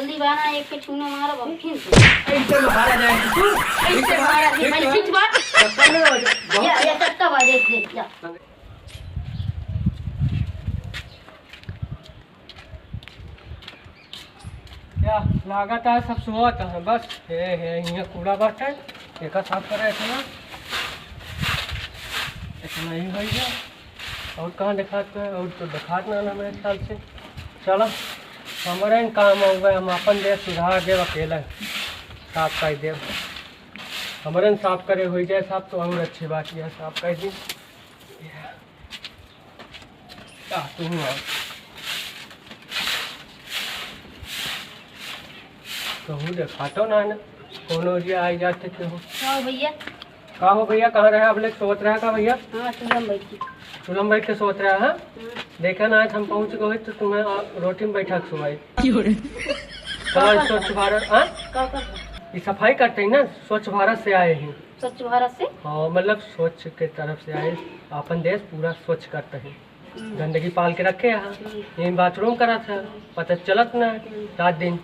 जल्दी बना, एक के छूने मारो अब फिर से इनसे मारा जाए इससे मारा जी भाई खींच बात या चट्टा भाई देख या क्या लागत है सब सोत है बस हे यहाँ कूड़ा बस है एक साफ करे इतना इतना ही हो गया और कहाँ दिखाते हैं और तो दिखात ना ना मेरे ख्याल से चलो हमारे ही काम हो गए हम अपन देश सुधार देव अकेला साफ कर देव हमारे न साफ करे हो जाए साफ तो और अच्छी बात यह साफ कर दी तुम आओ तो हूँ दिखातो ना कोनो जी आई जाते थे हो हाँ भैया का हो भैया कहाँ रहे आप लोग सोच रहा का भैया हाँ सुलम भाई की सुलम बैठ के सोच रहा है देखा ना आज हम पहुँच गए तो तुम्हें रोटी में बैठा सुबाई कल स्वच्छ भारत हाँ का कर ये सफाई करते हैं ना स्वच्छ भारत से आए हैं स्वच्छ भारत से हाँ मतलब स्वच्छ के तरफ से आए अपन देश पूरा स्वच्छ करते हैं गंदगी पाल के रखे यहाँ यही बाथरूम करा था पता चलत ना रात दिन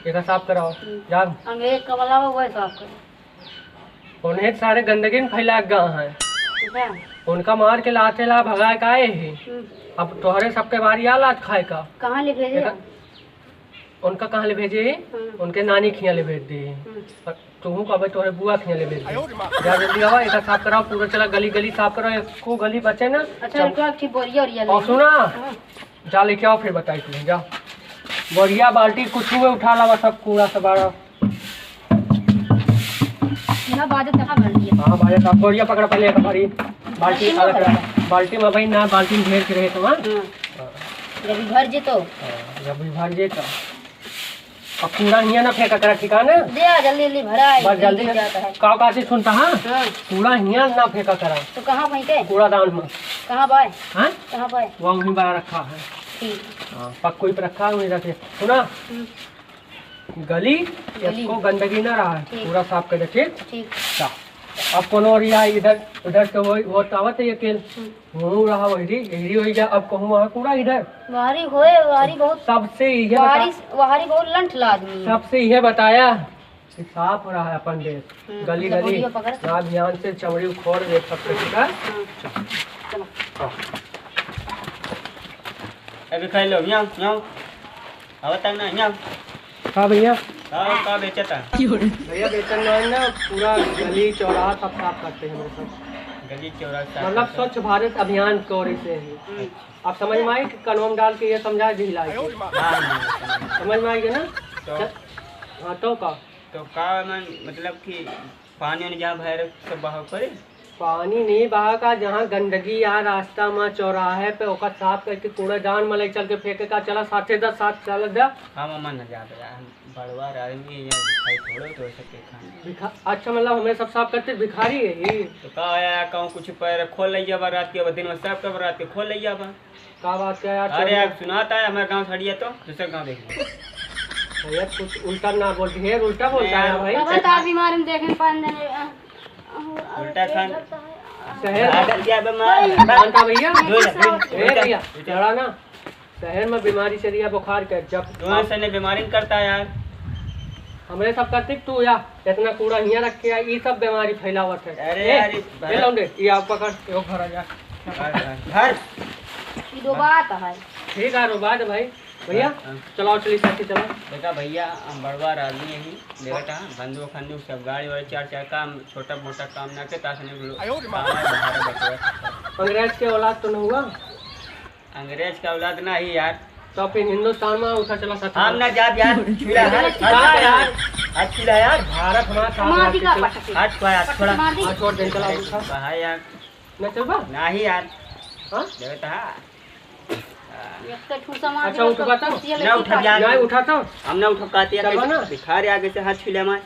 एक साफ कराओ जाओ अंग्रेज का वाला वो साफ करो उन्हें सारे गंदगी में फैला गाँव है अच्छा उनका मार के लाते ला भगाए का आए हैं अब तोहरे सबके बारी आ लात खाए का कहाँ ले भेजे उनका कहाँ ले भेजे उनके नानी खिया ले भेज दिए तुम कब तोहरे बुआ खिया ले भेज दिए जा जल्दी आवा एक साफ कराओ पूरा चला गली गली साफ करो एक को गली बचे ना अच्छा एक अच्छी बोरिया और और सुना जा लेके आओ फिर बताई तुम्हें जा बोरिया बाल्टी कुछ में उठा ला सब कूड़ा सब बारा ना बाजत कहाँ कर लिया हाँ भाई साहब बोरिया पकड़ पहले एक बारी बाल्टी अलग रहा बाल्टी में भाई ना बाल्टी में ढेर के रहे तो जब भर जे तो जब भी भर जे तो अब कूड़ा नहीं ना फेंका करा ठिकाना दे आ जल्दी जल्दी भरा है बस जल्दी जाता है काव का से सुनता हाँ हाँ कूड़ा हिया ना फेंका करा तो कहाँ फेंके कूड़ा दान में कहाँ पाए हाँ कहाँ पाए वहाँ वहीं बड़ा रखा है ठीक हाँ पक्कों पे रखा है वहीं रखे सुना गली इसको गंदगी ना रहा है पूरा साफ कर दे ठीक ठीक अब कोनो और यहाँ इधर उधर से वो तावत है अकेल हूँ रहा वही हो जा अब कहूँ वहाँ कूड़ा इधर वारी होए वारी बहुत सबसे वारी बहुत लंठ ला आदमी है। सबसे यह बताया कि साफ हो रहा है अपन देश गली मतलब गली बोरिया पकड़। ना ध्यान से चमड़ी उखोड़ दे सकते ठीक है चलो अभी खाई लो यहाँ अब तक ना यहाँ हाँ भैया का बेचता भैया बेचन ना पूरा गली चौराहा सब साफ करते हैं मेरे सब गली चौराहा मतलब स्वच्छ भारत अभियान की ओर से है आप समझ में आए कि कानून डाल के ये समझा दिला समझ में आएगी ना हाँ तो का मतलब कि पानी जहाँ भर सब बहाव करे पानी नहीं बहा का जहाँ गंदगी आ रास्ता में चौराहे पे ओका साफ करके कूड़ेदान में ले चल के फेंके का चला 7:10 चल दे हाँ मामा न जा बड़वा आदमी यहाँ थोड़े तो सके अच्छा मतलब हमें सब साफ करते भिखारी है ही तो का आया कहूँ कुछ पैर खोल लिया बा रात के दिन में सब कब रात के खोल लिया बा का बात क्या यार अरे आप सुनाता है हमारे गाँव छड़िए तो दूसरे गाँव देख भैया कुछ उल्टा ना बोल ढेर उल्टा बोलता है भाई बता बीमारी में देखने पान उल्टा खान शहर भैया भैया जरा ना शहर में बीमारी चली है बुखार के जब से बीमारी करता है यार हमें सब करते तू या इतना कूड़ा यहाँ रख के ये सब बीमारी फैलावत है अरे यार ये आप पकड़ यो घर जा घर दो बात है ठीक है रोबा दे भाई भैया चलाओ चलिए साथी चलो देखा भैया हम बड़वा आदमी यही बेटा बंदूक खंदूक सब गाड़ी वाड़ी चार काम छोटा मोटा काम ना के ताश अंग्रेज के औलाद तो नहीं हुआ अंग्रेज का औलाद ना ही यार तो फिर हिंदुस्तान में उठा चला सकता हम ना जात यार छुला यार आज छुला यार भारत हमारा मार दी का पटक आज को यार थोड़ा मार दी छोड़ दे चला उठा कहा यार न चल बा ना ही यार हां देवता एक तो ठूसा मार अच्छा उठा तो ना उठा यार नहीं उठा तो हम ना उठा काते चलो ना। यार भिखारी आगे से हाथ छुला मार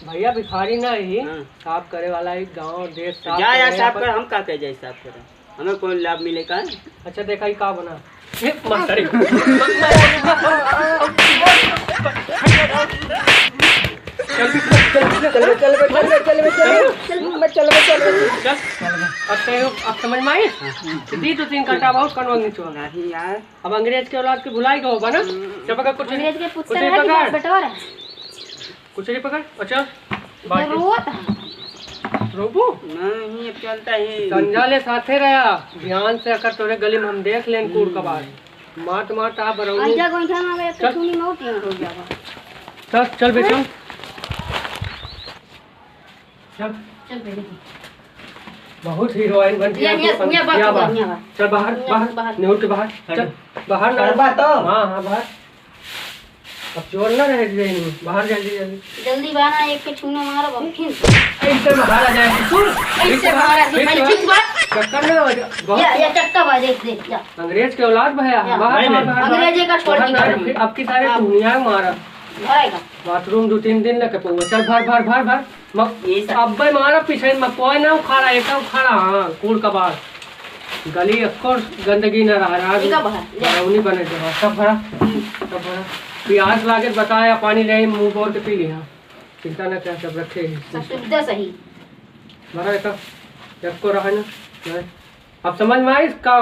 भैया भिखारी ना ही हाँ। साफ करे वाला ही गांव देश साफ जा यार करे साफ पर- कर हम का कह जाए साफ कर हमें कोई लाभ मिलेगा अच्छा देखा ही का बना ये मत करी चल चल चल चल चल चल चल चल अब समझ में आई दी 2-3 घंटा बहुत कनवंगी छो नहीं यार अब अंग्रेज के औलाद के भुलाई गो बना चल पकड़ कुछ अंग्रेज के कुछ पुत्र है कि पकड़ बटोर है कुछ पकड़ अच्छा ये रोत रोबू नहीं अब चलता ही संजा ले साथे रहा ध्यान से अकर तोरे गली में हम देख लेन कूड़ कबार मात मात आ बरऊ आइजा गोइठा में अगर कचुनी में उठी हो जावा चल चल बेटा चल चल बेटी बहुत हीरोइन बनती है ये बात चल बाहर बाहर न्यूट के बाहर चल बाहर ना करवा तो हाँ हाँ बाहर अब चोर ना रह जाए बाहर जल्दी जल्दी जल्दी बाना एक के छूने मारो अब फिर ऐसे बाहर आ जाए तू ऐसे बाहर आ जाए भाई ठीक बात चक्कर में बहुत या चक्का बाज देख जा अंग्रेज के औलाद भैया बाहर बाहर अंग्रेजी का छोड़ दी अब की सारे दुनिया मारा भरेगा बाथरूम 2-3 दिन लगे पहुंचा चल भर भर भर भर मग अब भाई मारा पीछे में कोई ना उखाड़ा एक उखाड़ा हाँ कूड़ कबाड़ गली अक्सर गंदगी न रहा बरौनी बने जो सब भरा प्यास लागे बताया पानी ले मुंह बोल के पी लिया चिंता न क्या सब रखे सुविधा सही भरा एक को रहा ना अब समझ में आई का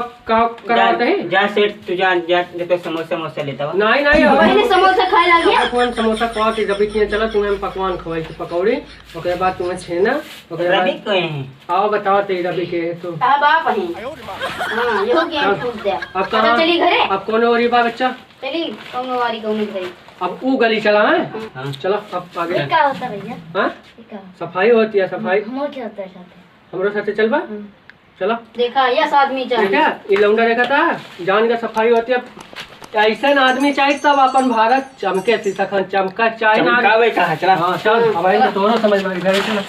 कराते हैं जा सेठ तू जा जा तो समोसा लेता हुआ नहीं नहीं पहले समोसा खाए लगे कौन समोसा खवा के जब इतने चला तुम्हें पकवान खवाई पकौड़ी ओके बाद तुम्हें छेना ओके रवि बाद कोई है आओ बताओ तेरी रवि के तो अब आप हैं हां ये हो गया फूट दे अब चलो चली घरे अब कौन हो रही बा बच्चा चली कौनो वाली कौनो घरे अब वो गली चला है हाँ। चलो अब आगे क्या होता भैया हाँ क्या सफाई होती है सफाई हमर क्या होता है साथ हमरो साथे चलबा चलो देखा यस आदमी ठीक चाहिए है ये लौंडा देखा था जान का सफाई होती है ऐसा आदमी चाहिए तब अपन भारत चमके शीशा खान चमका चाहिए ना चमकावे का चला हाँ चल अब आएंगे दोनों समझ में घर चलो